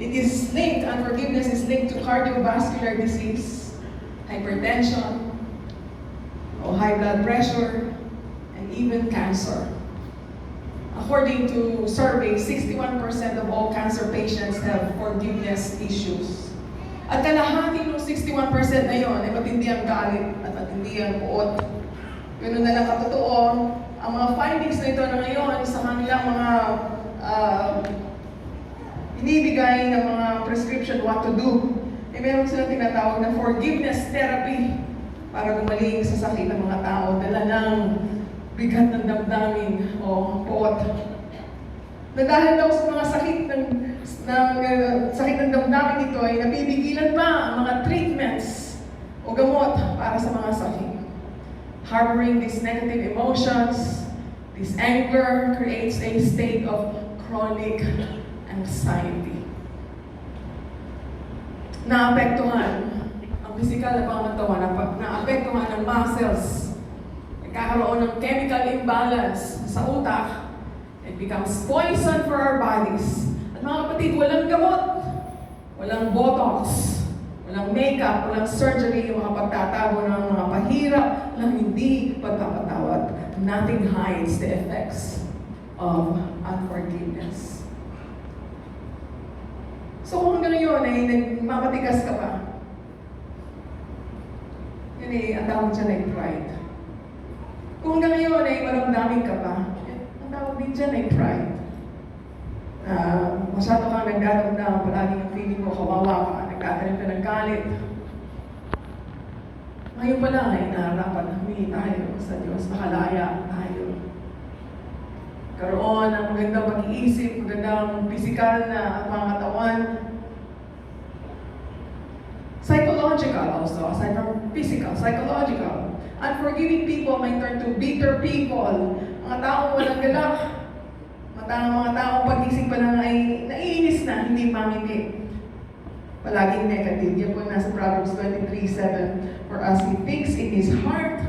Unforgiveness is linked to cardiovascular disease, hypertension, or high blood pressure, and even cancer. According to surveys, 61% of all cancer patients have forgiveness issues. At kalahati ng 61% na yun ay matindi ang galit at matindi ang puot. Ganun na lang katotoo, ang mga findings na ito na ngayon sa kanilang mga inibigay ng mga prescription what to do, meron silang tinatawag na forgiveness therapy para gumaling sa sakit ng mga tao dala ng bigat ng damdamin o puot. Na dahil daw sa mga sakit ng damdamin ito ay napipigilan pa ang mga treatments o gamot para sa mga sakit. Harboring these negative emotions, this anger creates a state of chronic anxiety. Naapektuhan ang physical na pangatawan, naapektuhan ang muscles, nagkakaroon ng chemical imbalance sa utak. It becomes poison for our bodies. At mga kapatid, walang gamot, walang botox, walang makeup, walang surgery, yung mga pagtatago ng mga pahirap ng hindi pagpapatawad. Nothing hides the effects of unforgiveness. So kung hanggang ngayon ay nagmamatigas ka pa, yun ay ang tawag dyan ay pride. Kung hanggang ngayon ay maramdamin ka pa, ang tawag din dyan ay pride. Masyado kang nagdadamdam, palagi yung feeling mo kawawa ka, nagdadalim ka ng galit. Ngayon pala ay nararapat na humingi tayo sa Diyos, makalaya tayo. Karoon ng magandang pag-iisip, magandang physical na pangatawan. Psychological also, aside from physical, psychological. Unforgiving people may turn to bitter people. Mga taong walang galak. Mga taong pag-isip pa lang ay naiinis na, hindi mangiti. Palaging negative. Yan po nasa Proverbs 23:7. For as he thinks in his heart,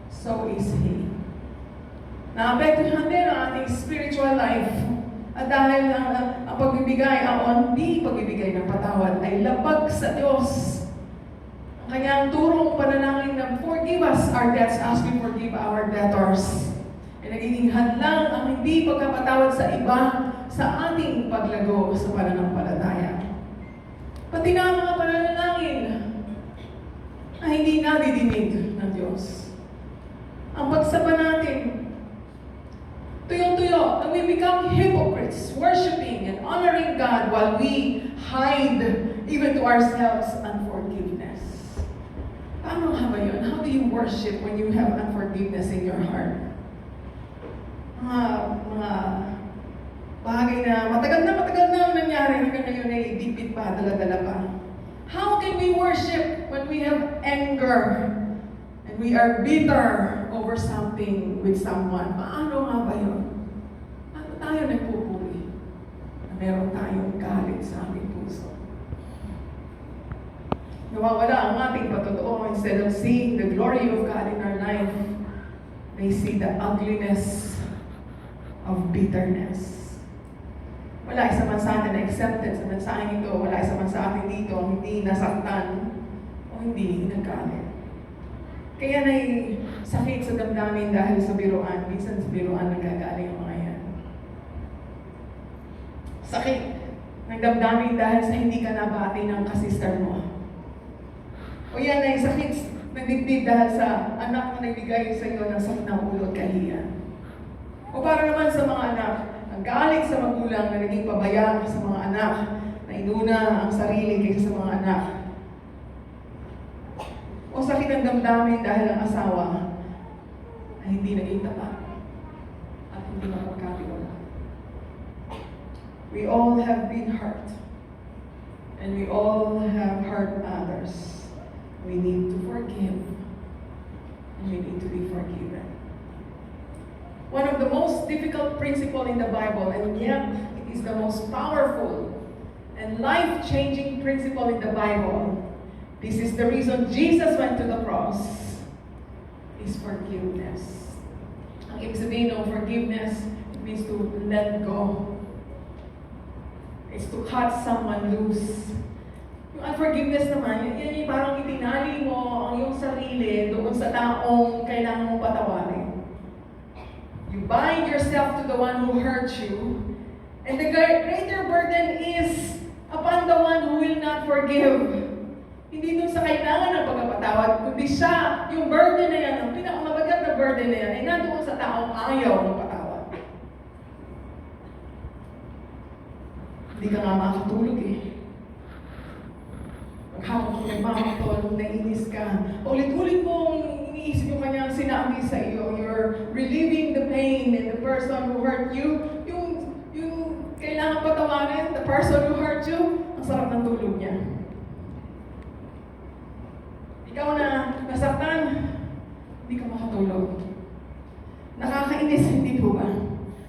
so is he. Naapektuhan din ang ating spiritual life. At dahil ang pagbibigay, ang hindi pagbibigay ng patawad ay labag sa Diyos. Ang kanyang turong panalangin na forgive us our debts as we forgive our debtors. Ay nagiging hadlang ang hindi pagkapatawad sa iba sa ating paglago sa pananampalataya. Pati na ang mga pananalangin na hindi nadidinig ng Diyos. Ang pagsamba natin, tuyo-tuyo, and we become hypocrites, worshiping and honoring God while we hide even to ourselves unforgiveness. Paano nga ba yun? How do you worship when you have unforgiveness in your heart? Mga bagay na matagal na ang nangyari hanggang ngayon ay dipit pa, dala-dala pa. How can we worship when we have anger and we are bitter over something with someone? Paano nga ba yun? Paano tayo nagpupuri na meron tayong galit sa ating puso? Nawawala ang ating patotoo. Instead of seeing the glory of God in our life, they see the ugliness of bitterness. Wala isa man sa atin na accepted sa mensaheng ito. Wala isa man sa atin dito hindi nasaktan o hindi nagkalit. Kaya na'y sakit sa damdamin dahil sa biruan. Minsan sa biruan nagagaling ang mga yan. Sakit ng damdamin dahil sa hindi ka nabati ng kasister mo. O yan ay sakit ng dibdib dahil sa anak na nagbigay sa iyo ng sakit ng ulo at kahiyan. O para naman sa mga anak, ang galit sa magulang na naging pabaya sa mga anak, na inuna ang sarili kaysa sa mga anak. O sakit ng damdamin dahil ang asawa ay hindi naging tapat at hindi mapagkatiwala. We all have been hurt. And we all have hurt others. We need to forgive. And we need to be forgiven. One of the most difficult principles in the Bible, and yet it is the most powerful and life-changing principle in the Bible. This is the reason Jesus went to the cross, is forgiveness. Ang ibig sabihin ng forgiveness, it means to let go. is to cut someone loose. Yung unforgiveness naman, yan yung parang itinali mo ang iyong sarili doon sa taong kailangan mong patawarin. You bind yourself to the one who hurt you, and the greater burden is upon the one who will not forgive. Hindi dun sa kailangan ng pagkapatawad, kundi siya, yung burden na yan, ang pinakamabagat na burden na yan, ay nandoon sa taong ayaw ng patawad. Hindi ka nga makatulog eh. Maghapon kung nagmamatol, nainis ka, ulit-ulit mong iniisip yung kanyang sinabi sa iyo. You're relieving the pain and the person who hurt you. Yung kailangan patawarin, the person who hurt you, ang sarap ng tulog niya. Ikaw na nasaktan, hindi ka makatulog. Nakakainis, hindi po ba?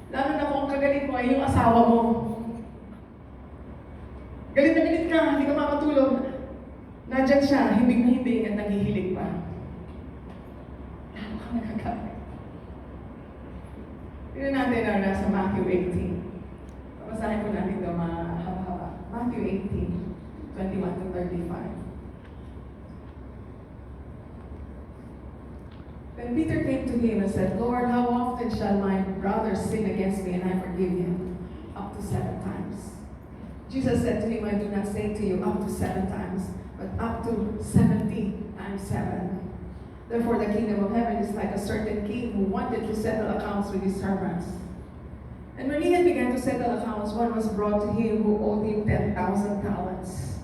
Lalo na kung kagalit mo ay yung asawa mo. Galit na galit ka, hindi ka makatulog. Nandyan siya, hibig na hibig at naghihilig pa. Lalo ka nakagalit. Tignan natin na nasa Matthew 18. Papasahin ko natin ito mahaba-haba. Matthew 18, 21 to 35. Then Peter came to him and said, Lord, how often shall my brother sin against me and I forgive him? Up to 7 times. Jesus said to him, I do not say to you up to 7 times, but up to 70 times 7. Therefore the kingdom of heaven is like a certain king who wanted to settle accounts with his servants. And when he had begun to settle accounts, one was brought to him who owed him 10,000 talents.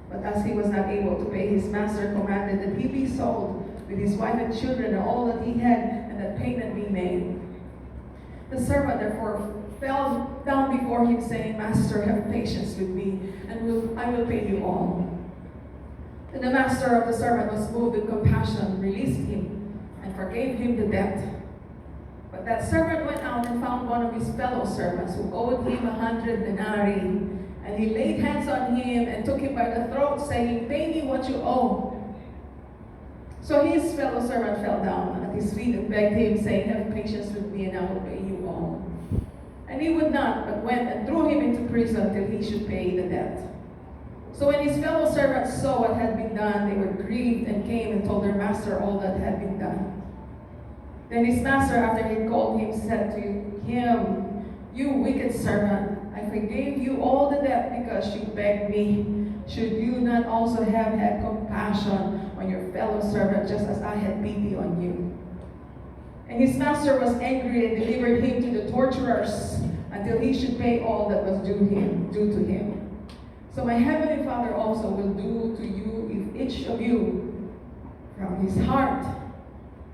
But as he was not able to pay, his master commanded that he be sold with his wife and children and all that he had, and that payment be made. The servant therefore fell down before him, saying, Master, have patience with me, and I will pay you all. And the master of the servant was moved with compassion, released him, and forgave him the debt. But that servant went out and found one of his fellow servants who owed him 100 denarii. And he laid hands on him and took him by the throat, saying, Pay me what you owe. So his fellow servant fell down at his feet and begged him, saying, Have patience with me, and I will pay you all. And he would not, but went and threw him into prison till he should pay the debt. So when his fellow servants saw what had been done, they were grieved and came and told their master all that had been done. Then his master, after he had called him, said to him, You wicked servant, I forgave you all the debt because you begged me. Should you not also have had compassion on your fellow servant, just as I had pity on you? And his master was angry and delivered him to the torturers until he should pay all that was due to him. So my heavenly Father also will do to you if each of you from his heart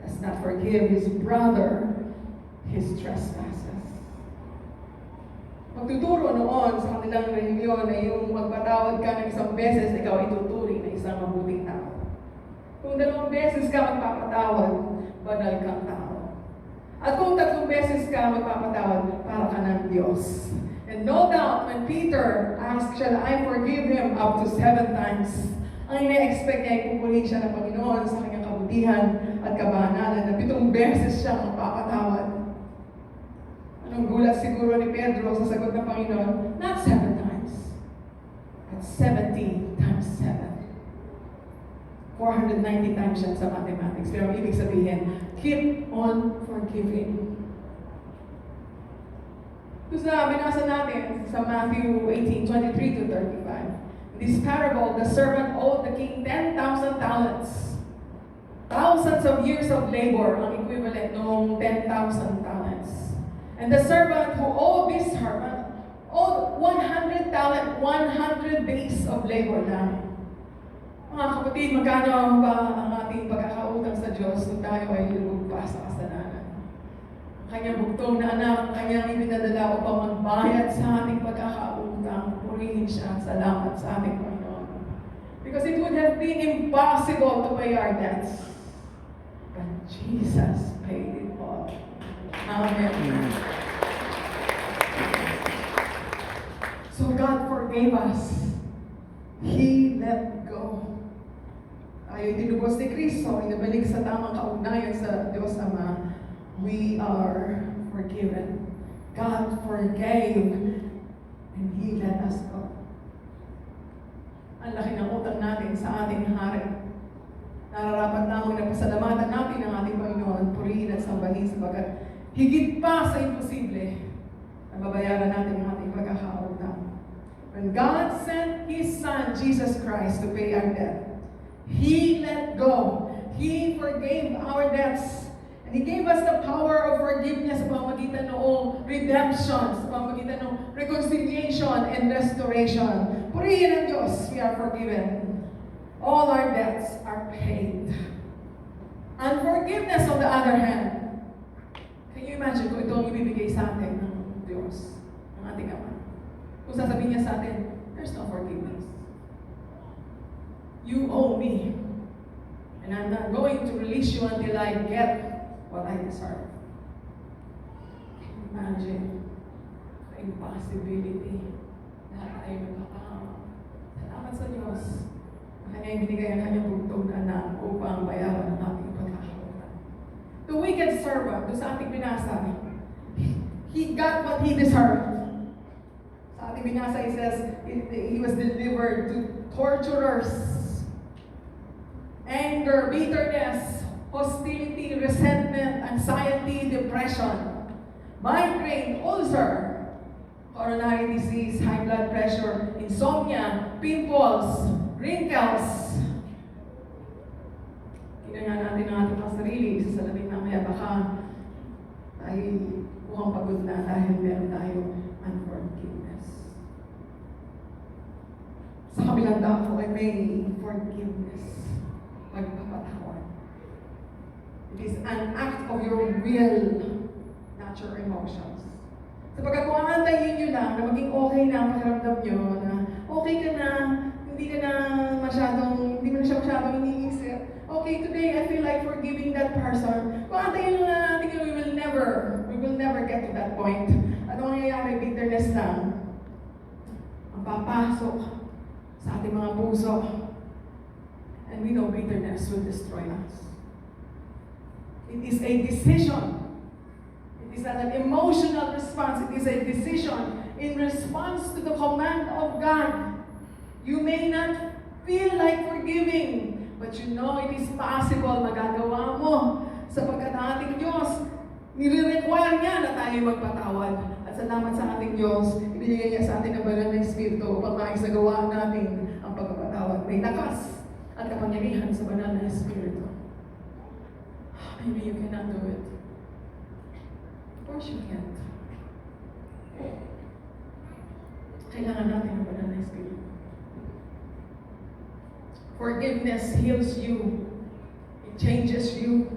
does not forgive his brother his trespasses. Magtuturo noon sa kanilang relihiyon na yung magpatawad ka ng isang beses, ikaw ituturing na isang mabuting tao. Kung 2 beses ka magpapatawad, banal kang tao. At kung 3 beses ka magpapatawad, para ka ng Diyos. And no doubt, when Peter asked, Shall I forgive him up to 7 times? Ang ina-expect niya ay pupulin siya ng Panginoon sa kanyang kabutihan at kabanalan na 7 beses siya magpapatawad. Anong gulat siguro ni Pedro sa sagot ng Panginoon? Not 7 times, but 70 times 7. 490 times yan sa mathematics. Pero ibig sabihin, keep on forgiving. Ito sa binasa natin sa Matthew 18:23 to 35. In this parable, the servant owed the king 10,000 talents. Thousands of years of labor ang equivalent ng 10,000 talents. And the servant who owed this servant owed 100 talent, 100 days of labor lang. Mga kapatid, magkano ba ang ating pagkakautang sa Diyos kung tayo ay lulugpa sa kasalanan? Kanyang bugtong na anak, kanyang ipinadala upang magbayad sa ating pagkakautang. Purihin siya, salamat sa ating Panginoon. Because it would have been impossible to pay our debts. But Jesus paid it all. Amen. So God forgave us. He let go. Tayo tinubos ni Kristo, inabalik sa tamang kaugnayan sa Diyos Ama. We are forgiven. God forgave and He let us go. ang laki ng utang natin sa ating hari. Nararapat lamang na pasalamatan natin ang ating Panginoon, purihin at sambahin sapagkat higit pa sa imposible na babayaran natin ang ating pagkakautang. When God sent His Son, Jesus Christ, to pay our debt, He let go. He forgave our debts. And He gave us the power of forgiveness sa pamamagitan ng redemption, sa pamamagitan ng reconciliation and restoration. Purihin ang Diyos, we are forgiven. All our debts are paid. Unforgiveness, on the other hand, can you imagine kung ito ang ibibigay sa atin ng Diyos, ng ating Ama? Kung sasabihin niya sa atin, there's no forgiveness. You owe me. And I'm not going to release you until I get what I deserve. Can you imagine the impossibility na tayo magpapakama? Salamat sa Diyos. Kanya yung binigay ang kanyang bugtong na anak upang bayaran ang ating pagkakautang. The wicked servant, doon sa ating binasa, he got what he deserved. Sa ating binasa, it says, he was delivered to torturers, anger, bitterness, hostility, resentment, anxiety, depression, migraine, ulcer, coronary disease, high blood pressure, insomnia, pimples, wrinkles. Tingnan natin ang ating mga sarili. Isa sa labing mamaya, baka tayo mukhang pagod na dahil meron tayong unforgiveness. Sa kabilang dako ay may forgiveness. Pagpapatawad. It is an act of your will, not your emotions. Sapagkat kung aantayin nyo lang na maging okay na ang pakiramdam nyo, na okay ka na, hindi mo na siya masyadong iniisip. Okay, today I feel like forgiving that person. Kung aantayin nyo na natin, we will never get to that point. Ano nangyayari? Bitterness lang. Ang papasok sa ating mga puso. And we know bitterness will destroy us. It is a decision. It is an emotional response. It is a decision in response to the command of God. You may not feel like forgiving, but you know it is possible. Magagawa mo. Sapagkat ating Diyos, nire-require niya na tayo magpatawad. At salamat sa ating Diyos, ibinigay niya sa atin ang banal na Espiritu upang maisagawa natin ang pagpapatawad. May lakas at kapangyarihan sa banal na Espiritu. Maybe you cannot do it. Of course you can't. Kailangan natin ang banal na Espiritu. Forgiveness heals you. It changes you.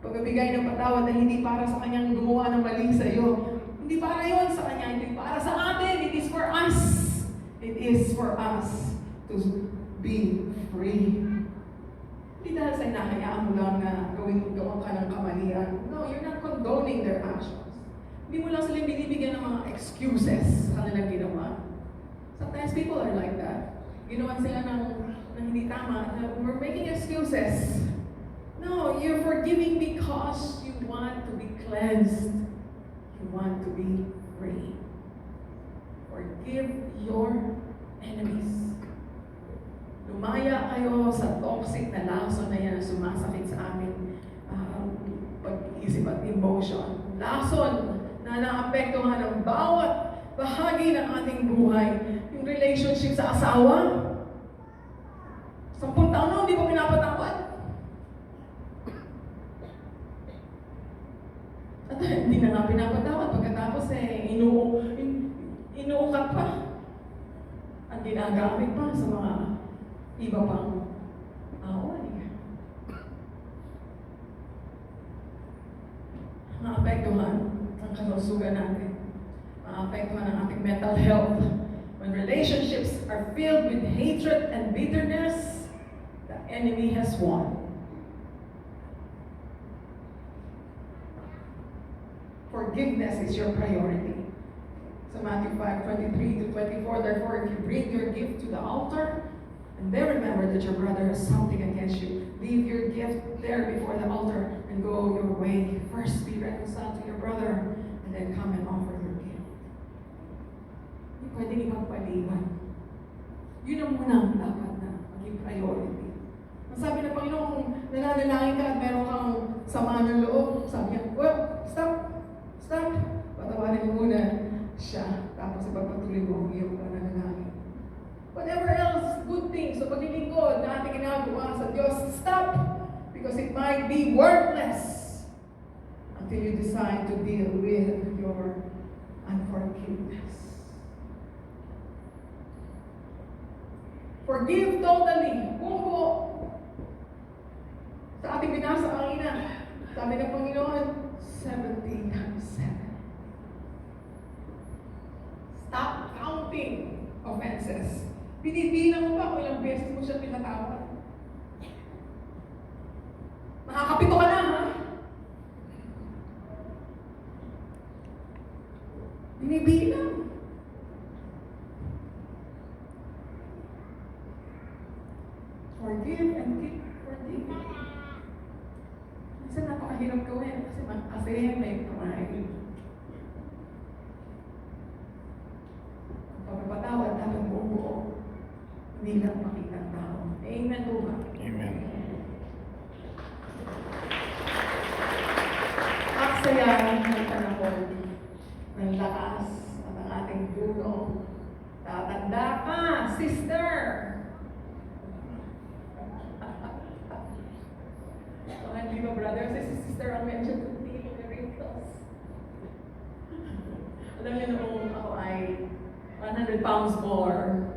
Pagbibigay ng patawad na hindi para sa kanyang gumawa ng mali sa iyo. Hindi para yon sa kanya, hindi para sa atin. It is for us. It is for us to be free. Hindi dahil sa inahayaan mo lang na gawin ka ng kamalian. No, you're not condoning their actions. Hindi mo lang sila binibigyan ng mga excuses sa kanilang ginawa. Sometimes people are like that. Ginawa sila ng hindi tama. We're making excuses. No, you're forgiving because you want to be cleansed. You want to be free. Forgive your enemies. Lumaya kayo sa toxic na lason na yan na sumasakit sa amin pag-isip at emotion. Lason na naapektuhan ng bawat bahagi ng ating buhay. Yung relationship sa asawa, 10 taon na hindi pa pinapatawad. At hindi na nga pinapatawad. Pagkatapos inuukat pa. At ginagamit pa sa mga iba pang away. Maapektuhan ang kalusugan natin. Maapektuhan ang ating mental health. When relationships are filled with hatred and bitterness, the enemy has won. Forgiveness is your priority. So Matthew 5:23-24, therefore if you bring your gift to the altar, and then remember that your brother has something against you, leave your gift there before the altar and go your way. First be reconciled to your brother, and then come and offer your gift. Hindi pwedeng ipagpaliban. Yun ang muna ang dapat na maging priority. Ang sabi ng Panginoon, kung nananalangin ka at meron kang sama ng loob, sabi niya, well, stop. Patawarin mo muna siya. Tapos ipagpatuloy mo ang iyong pananalangin. Whatever else, good things, so paglilingkod na ating ginagawa sa Diyos, stop! Because it might be worthless until you decide to deal with your unforgiveness. Forgive totally. Buo. Sa ating binasa kanina, sabi ng Panginoon, 70 times 7. Stop counting offenses. Binibilang mo ba kung ilang beses mo siya pinatawad? Nakakapito ka na, ha? Binibilang. Forgive and keep forgiving. Minsan napakahirap gawin kasi may pride. Pagpapatawad dapat buo-buo. Hindi lang makita ang tao. Amen po ba? Amen. Aksayahin ng panahon ng lakas at ang ating puno. Tatanda ka, sister! Mga hindi ba, brother? Si sister ang medyo hindi yung wrinkles. Alam niyo noong ako ay 100 pounds more.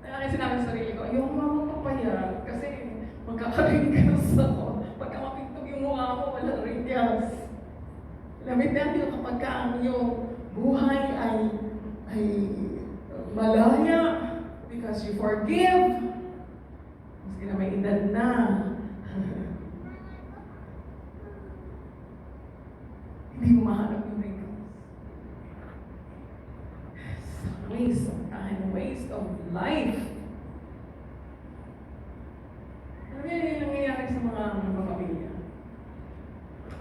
Kaya sinabi sa sarili ko, yung mamapapayat kasi magkaka-wrinkles ako. Pagka mapintog yung mukha ko, wala wrinkles. Lamit natin yung kapag ka ang iyong buhay ay malaya because you forgive. Maski na may edad na. Hindi mo mahanap yung wrinkles. Waste of time, waste of life. Ano yung nangyayari sa mga pamilya?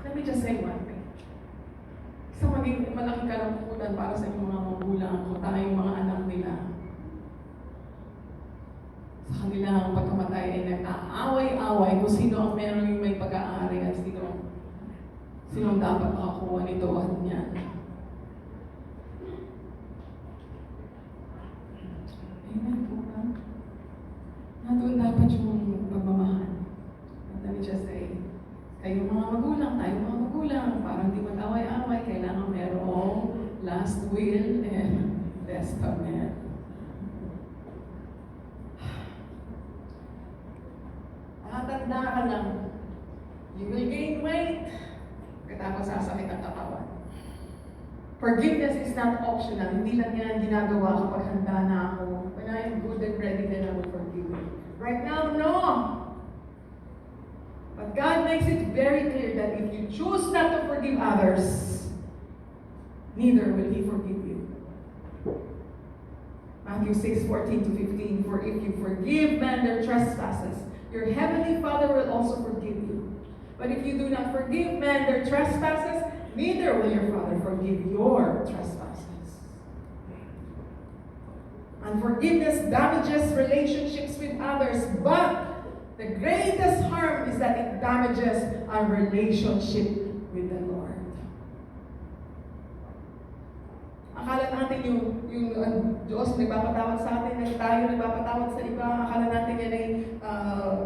Let me just say one thing. Isang maging malaking kalungkutan para sa mga magulang kung tayong mga anak nila. Sa kanilang pagkamatay ay nag-aaway-away kung sino ang meron yung may pag-aari at sino ang dapat makakuha nito at niyan. Amen po ba? Nandun dapat yung pagmamahal. Let me just say, kayong mga magulang, tayong mga magulang, para hindi mag-away-away, kailangan merong last will and testament. Tanda ka lang, you will gain weight, katapos sasakit ang katawan. Forgiveness is not optional. Hindi lang yan ginagawa kapag handa na ako. When I am good and ready, then I will forgive you. Right now, no! But God makes it very clear that if you choose not to forgive others, neither will He forgive you. Matthew 6:14-15, for if you forgive men their trespasses, your heavenly Father will also forgive you. But if you do not forgive men their trespasses, neither will your Father forgive your trespasses. Unforgiveness damages relationships with others, but the greatest harm is that it damages our relationship with the Lord. Akala natin yung Diyos nagpapatawad sa atin, na tayo nagpapatawad sa iba, akala natin yan ay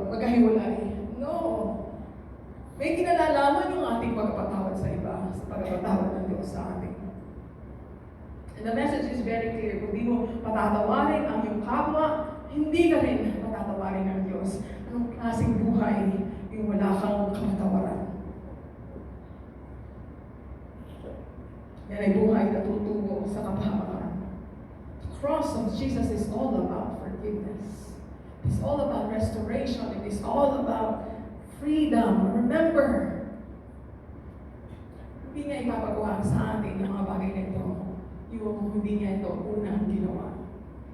magkahiwalay. No. May kinalalaman yung ating pagpapatawad sa iba, sa pagpapatawad ng Diyos sa atin. And the message is very clear. Kung di mo patatawarin ang iyong kapwa, hindi ka rin patatawarin ng Diyos. Anong klaseng buhay yung wala kang kapatawaran? Yan ay buhay na tutungo sa kapahamakan. The cross of Jesus is all about forgiveness. It's all about restoration. It is all about freedom. Remember, hindi niya ipapagawa sa atin yung mga bagay na ito. Yung hindi niya ito unang ginawa.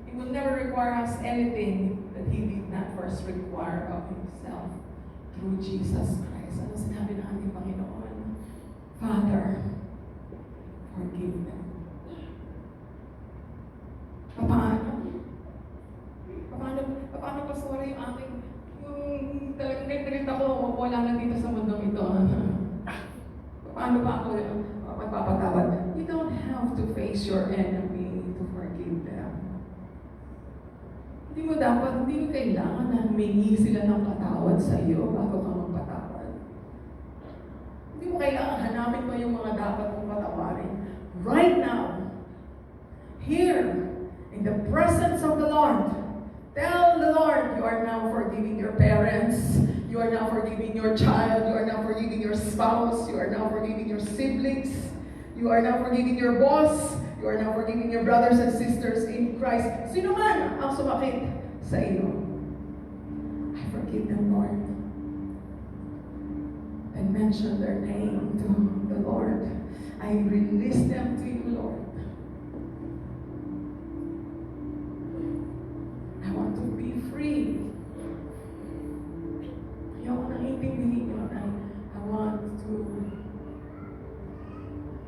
He will never require us anything that He did not first require of Himself through Jesus Christ. Ano sinabi ng ating Panginoon? Father, forgive them. Paano? is your enemy to forgive them. Hindi mo kailangan na humingi sila ng patawad sa iyo bago ka magpatawad. Hindi mo kailangan hanapin mo yung mga dapat mong patawarin. Right now, here, in the presence of the Lord, tell the Lord you are now forgiving your parents, you are now forgiving your child, you are now forgiving your spouse, you are now forgiving your siblings, you are now forgiving your boss, you are now forgiving your brothers and sisters in Christ. Sino man ang sumakit sa iyo, I forgive them, Lord. And mention their name to the Lord. I release them to you, Lord. I want to be free. Ayoko nang intindihin yun. I want to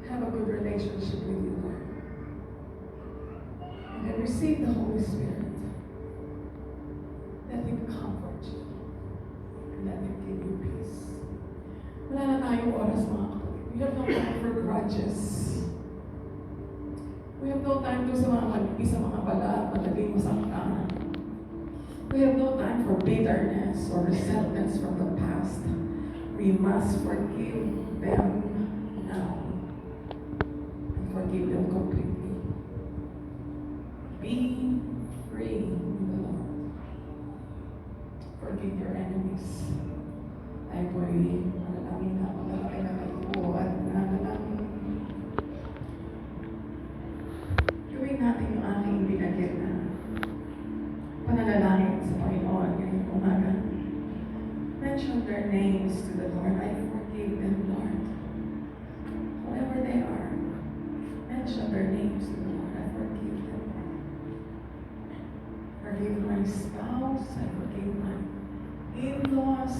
have a good relationship with you, Lord. And I receive the Holy Spirit. Let Him comfort you. And let Him give you peace. Wala na tayong oras, mga kapatid. We have no time for grudges. We have no time to sa mga malipis, sa mga madaling masaktan. We have no time for bitterness or resentments from the past. We must forgive them now. And forgive them completely. Be free in the Lord. Forgive your enemies. I pray, manalangin na malalaki na kayo at nanalangin. Gawin natin yung aking binagyan na pananalangin sa Panginoon ngayong umaga. Mention their names to the Lord. I forgive them, Lord. Whatever they are, mention their names to the Lord. I forgive them, Lord. Forgive my spouse. I forgive my in-laws.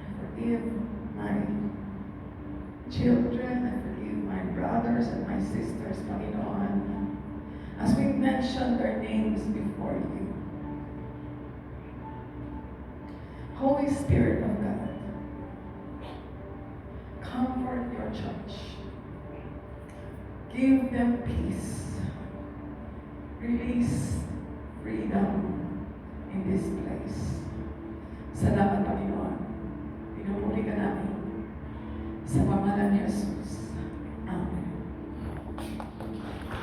I forgive my children. I forgive my brothers and my sisters, Panginoon. As we mention their names before you. Holy Spirit of God, comfort your church. Give them peace. Release freedom in this place. Salamat, Panginoon. Pinupuri ka namin.